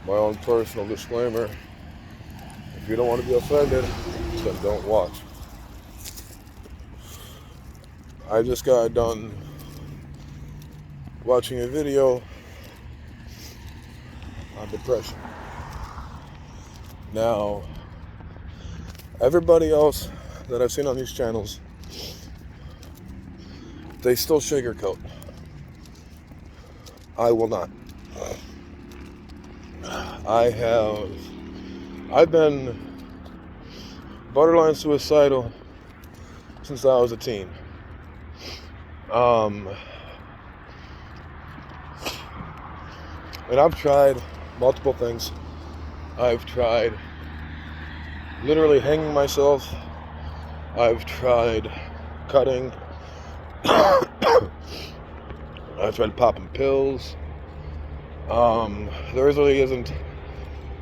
My own personal disclaimer. If you don't want to be offended, then don't watch. I just got done watching a video on depression. Now, everybody else that I've seen on these channels, they still sugarcoat. I will not. I've been borderline suicidal since I was a teen. And I've tried multiple things. I've tried literally hanging myself. I've tried cutting. I've tried popping pills. There really isn't a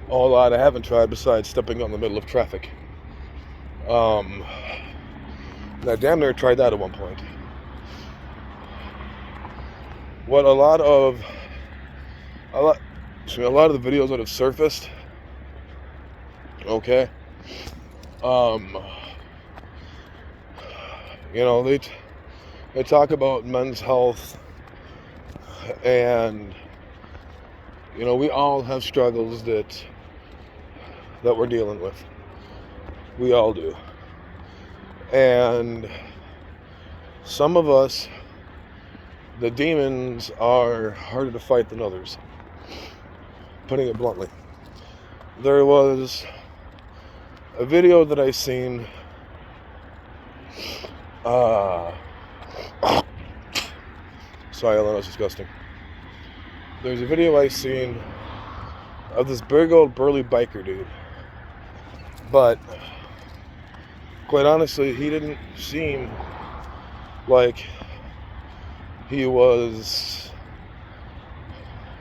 whole lot I haven't tried besides stepping out in the middle of traffic. I damn near tried that at one point. What a lot of the videos that have surfaced, okay, they talk about men's health, and we all have struggles that we're dealing with. We all do. And some of us, the demons are harder to fight than others. Putting it bluntly. There was a video that I seen. Sorry, that was disgusting. There's a video I seen of this big old burly biker dude. But quite honestly, he didn't seem like he was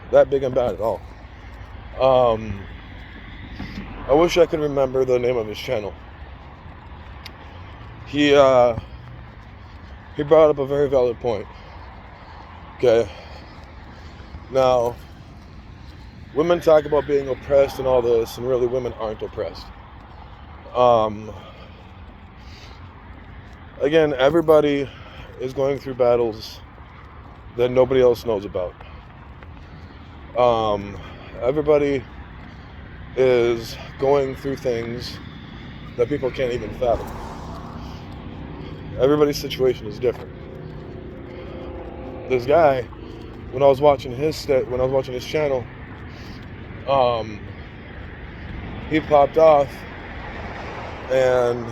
that big and bad at all. I wish I could remember the name of his channel. He brought up a very valid point. Okay. Now, women talk about being oppressed and all this, and really women aren't oppressed. Again, everybody is going through battles that nobody else knows about. Everybody is going through things that people can't even fathom. Everybody's situation is different. This guy, when I was watching his channel, he popped off, and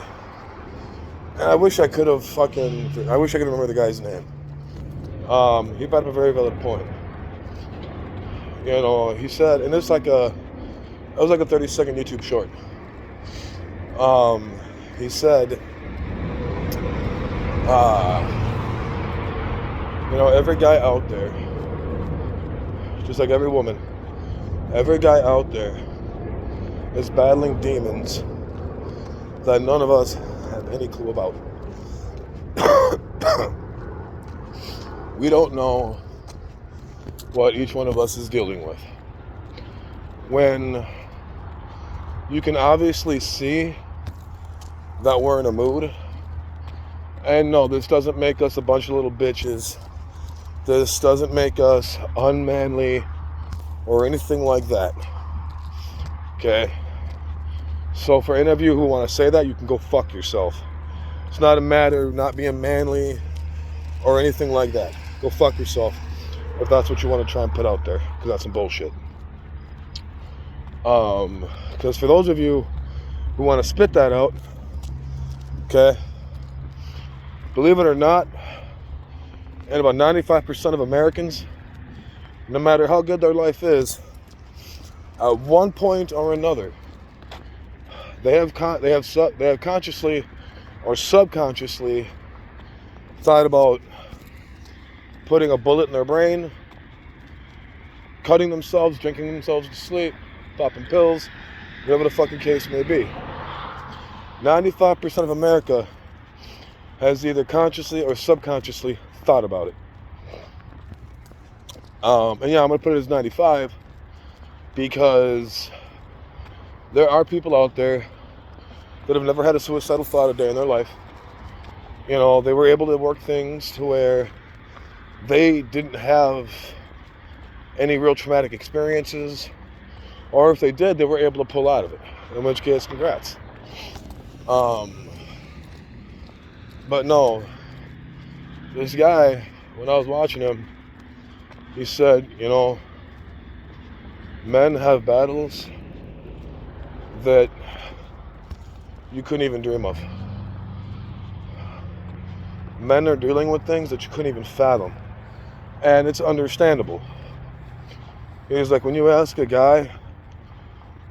I wish I could remember the guy's name. He brought up a very valid point. He said, and it was like a 30-second YouTube short. He said, every guy out there, just like every woman, every guy out there is battling demons that none of us have any clue about. We don't know what each one of us is dealing with. When you can obviously see that we're in a mood, and no, this doesn't make us a bunch of little bitches. This doesn't make us unmanly or anything like that. Okay? So for any of you who want to say that, you can go fuck yourself. It's not a matter of not being manly or anything like that. Go fuck yourself if that's what you want to try and put out there, because that's some bullshit. Because for those of you who want to spit that out, okay, believe it or not, and about 95% of Americans, no matter how good their life is, at one point or another, they have consciously or subconsciously thought about putting a bullet in their brain, cutting themselves, drinking themselves to sleep, popping pills, whatever the fucking case may be. 95% of America has either consciously or subconsciously thought about it. And yeah, I'm going to put it as 95 because there are people out there that have never had a suicidal thought a day in their life. You know, they were able to work things to where they didn't have any real traumatic experiences, or if they did, they were able to pull out of it, in which case, congrats. But no, this guy, when I was watching him, he said, you know, men have battles that you couldn't even dream of. Men are dealing with things that you couldn't even fathom. And it's understandable. He's like, when you ask a guy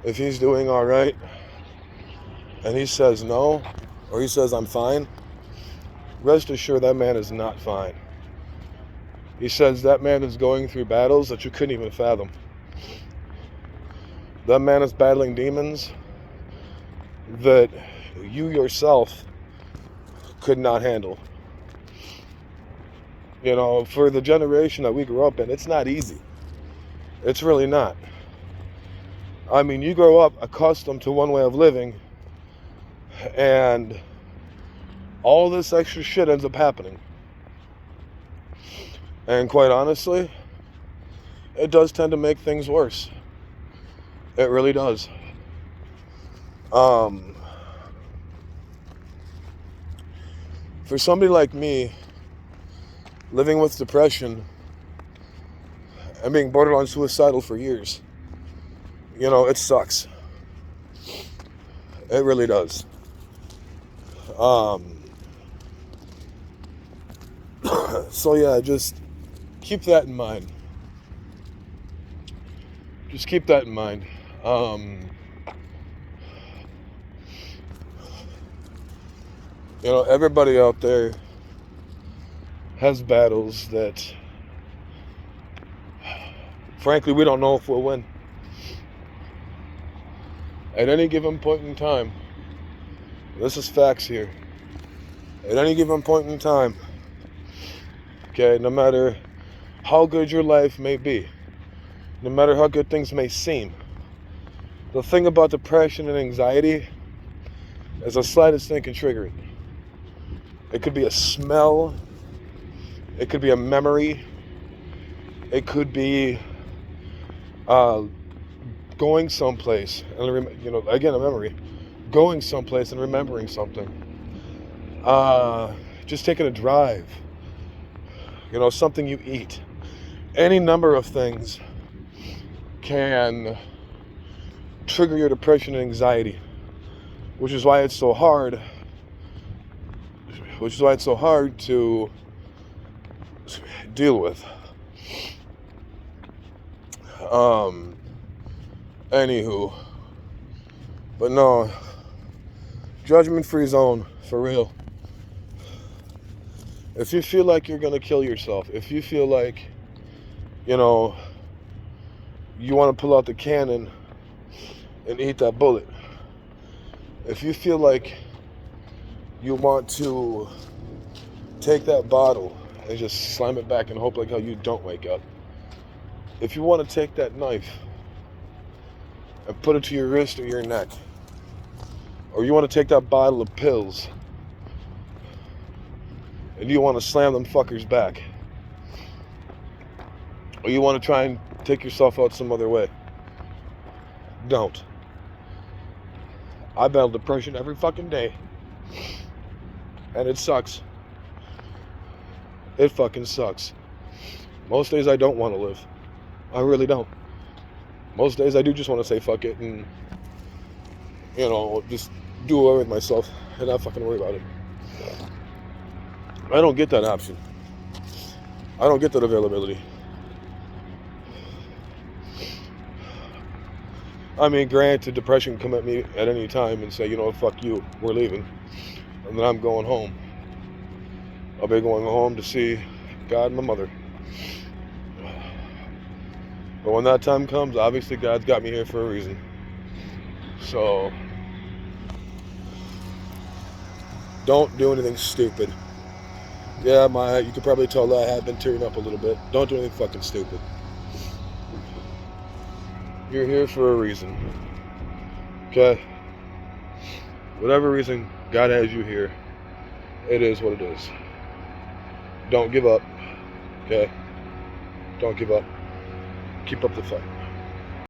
if he's doing all right, and he says no, or he says I'm fine, rest assured that man is not fine. He says that man is going through battles that you couldn't even fathom. That man is battling demons that you yourself could not handle. You know, for the generation that we grew up in, it's not easy. It's really not. I mean, you grow up accustomed to one way of living, and all this extra shit ends up happening. And quite honestly, it does tend to make things worse. It really does. For somebody like me, living with depression and being borderline suicidal for years, you know, it sucks. It really does. So yeah, just keep that in mind. Just keep that in mind. You know, everybody out there has battles that, frankly, we don't know if we'll win. At any given point in time, this is facts here. At any given point in time, okay, no matter how good your life may be, no matter how good things may seem, the thing about depression and anxiety is the slightest thing can trigger it. It could be a smell. It could be a memory. It could be going someplace and again, a memory. Going someplace and remembering something. Just taking a drive. You know, something you eat. Any number of things can trigger your depression and anxiety, which is why it's so hard. Which is why it's so hard to deal with. Anywho, but no, judgment-free zone, for real. If you feel like you're gonna kill yourself, if you feel like, you know, you want to pull out the cannon and eat that bullet, if you feel like you want to take that bottle and just slam it back and hope like how you don't wake up, if you want to take that knife and put it to your wrist or your neck, or you want to take that bottle of pills and you want to slam them fuckers back, or you want to try and take yourself out some other way, don't. I battle depression every fucking day, and it sucks. It fucking sucks. Most days I don't want to live. I really don't. Most days I do just want to say fuck it and, you know, just do away with myself and not fucking worry about it. I don't get that option. I don't get that availability. I mean, granted, depression can come at me at any time and say, you know, fuck you, we're leaving. And then I'm going home. I'll be going home to see God and my mother. But when that time comes, obviously God's got me here for a reason. So, don't do anything stupid. Yeah, you could probably tell that I have been tearing up a little bit. Don't do anything fucking stupid. You're here for a reason. Okay? Whatever reason God has you here, it is what it is. Don't give up. Okay? Don't give up. Keep up the fight.